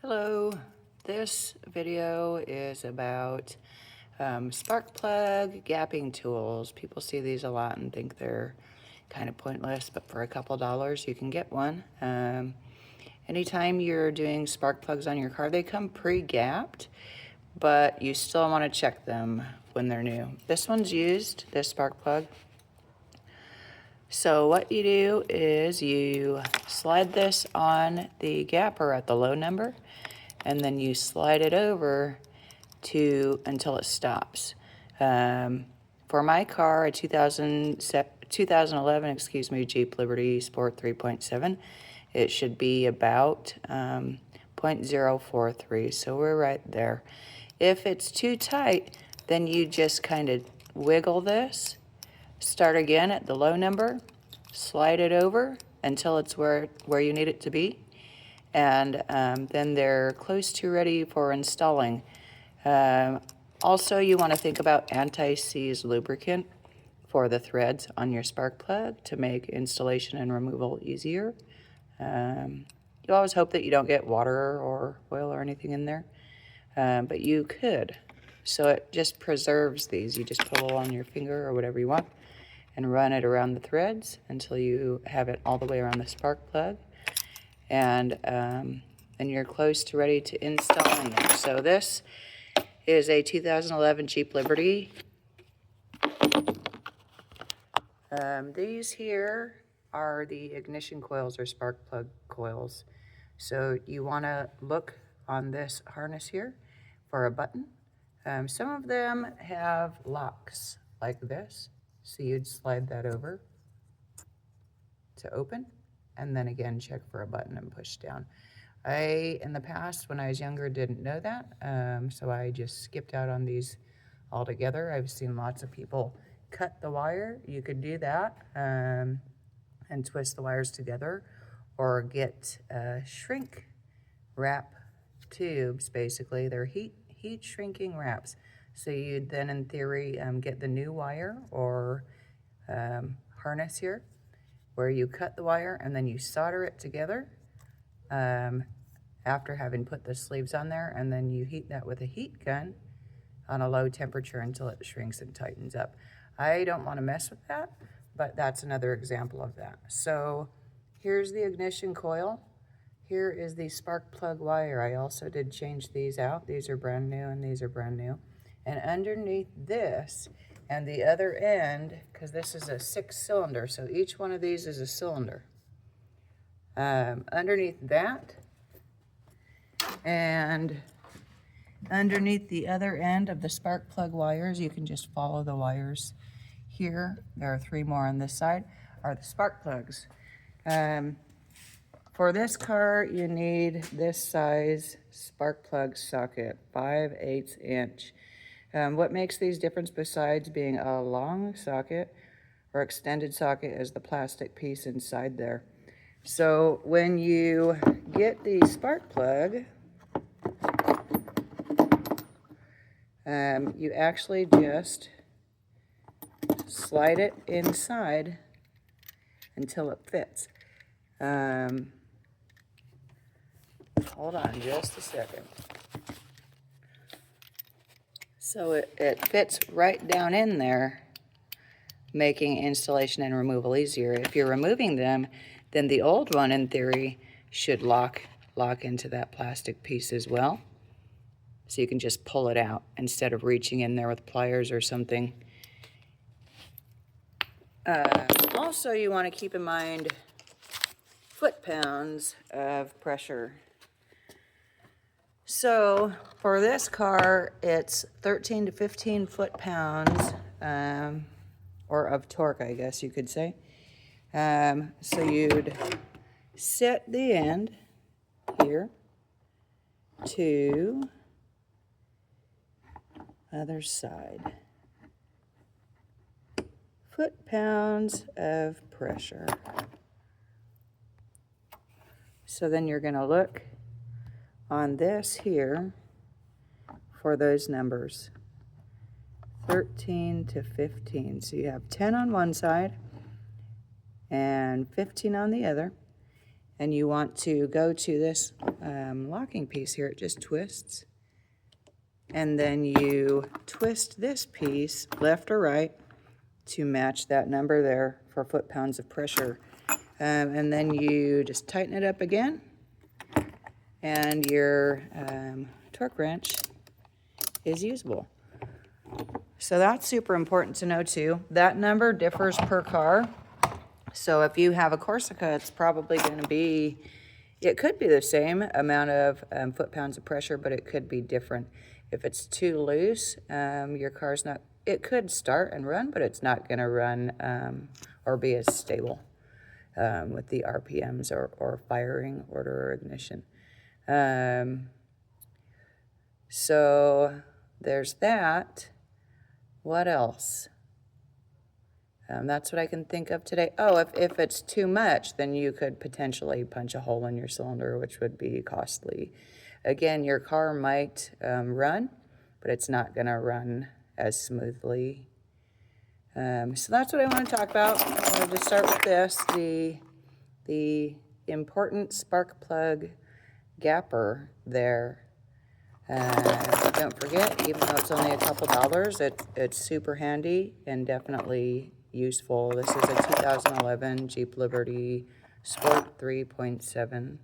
Hello, this video is about spark plug gapping tools. People see these a lot and think they're kind of pointless, but for a couple dollars you can get one. Anytime you're doing spark plugs on your car, they come pre-gapped, but you still want to check them when they're new. This one's used, this spark plug. So what you do is you slide this on the gapper at the low number, and then you slide it over until it stops. For my car, a 2011, Jeep Liberty Sport 3.7, it should be about 0.043, so we're right there. If it's too tight, then you just kind of wiggle this, start again at the low number, slide it over until it's where you need it to be, and then they're close to ready for installing. Also, you want to think about anti-seize lubricant for the threads on your spark plug to make installation and removal easier. You always hope that you don't get water or oil or anything in there, but you could. So it just preserves these. You just put a little on your finger or whatever you want and run it around the threads until you have it all the way around the spark plug. And you're close to ready to install in there. So this is a 2011 Jeep Liberty. These here are the ignition coils or spark plug coils. So you want to look on this harness here for a button. Some of them have locks like this. So you'd slide that over to open, and then again check for a button and push down. In the past, when I was younger, didn't know that, so I just skipped out on these altogether. I've seen lots of people cut the wire. You could do that and twist the wires together, or get shrink wrap tubes. Basically, they're heat shrinking wraps. So you'd then, in theory, get the new wire or harness here, where you cut the wire and then you solder it together after having put the sleeves on there, and then you heat that with a heat gun on a low temperature until it shrinks and tightens up. I don't want to mess with that, but that's another example of that. So here's the ignition coil. Here is the spark plug wire. I also did change these out. These are brand new and these are brand new. And underneath this and the other end, because this is a 6-cylinder, so each one of these is a cylinder. Underneath that and underneath the other end of the spark plug wires, you can just follow the wires here. There are 3 more on this side, are the spark plugs. For this car, you need this size spark plug socket, 5/8 inch. What makes these different besides being a long socket or extended socket is the plastic piece inside there. So when you get the spark plug, you actually just slide it inside until it fits. Hold on just a second. So it fits right down in there, making installation and removal easier. If you're removing them, then the old one, in theory, should lock into that plastic piece as well. So you can just pull it out instead of reaching in there with pliers or something. Also, you want to keep in mind foot-pounds of pressure. So for this car, it's 13 to 15 foot-pounds, or of torque, I guess you could say. So you'd set the end here to other side. Foot-pounds of pressure. So then you're going to look on this here for those numbers, 13 to 15. So you have 10 on one side and 15 on the other. and you want to go to this locking piece here. It just twists. And then you twist this piece left or right to match that number there for foot-pounds of pressure. And then you just tighten it up again, and your torque wrench is usable. So that's super important to know too. That number differs per car. So if you have a Corsica, it's probably going to be, it could be the same amount of foot-pounds of pressure, but it could be different. If it's too loose, your car's not, it could start and run, but it's not going to run or be as stable with the RPMs or firing order or ignition. So there's that. What else? That's what I can think of today. Oh, if it's too much, then you could potentially punch a hole in your cylinder, which would be costly. Again, your car might run, but it's not going to run as smoothly. So that's what I want to talk about. I wanted to start with this, the important spark plug gapper there. Don't forget, even though it's only a couple dollars, it's super handy and definitely useful. This is a 2011 Jeep Liberty Sport 3.7.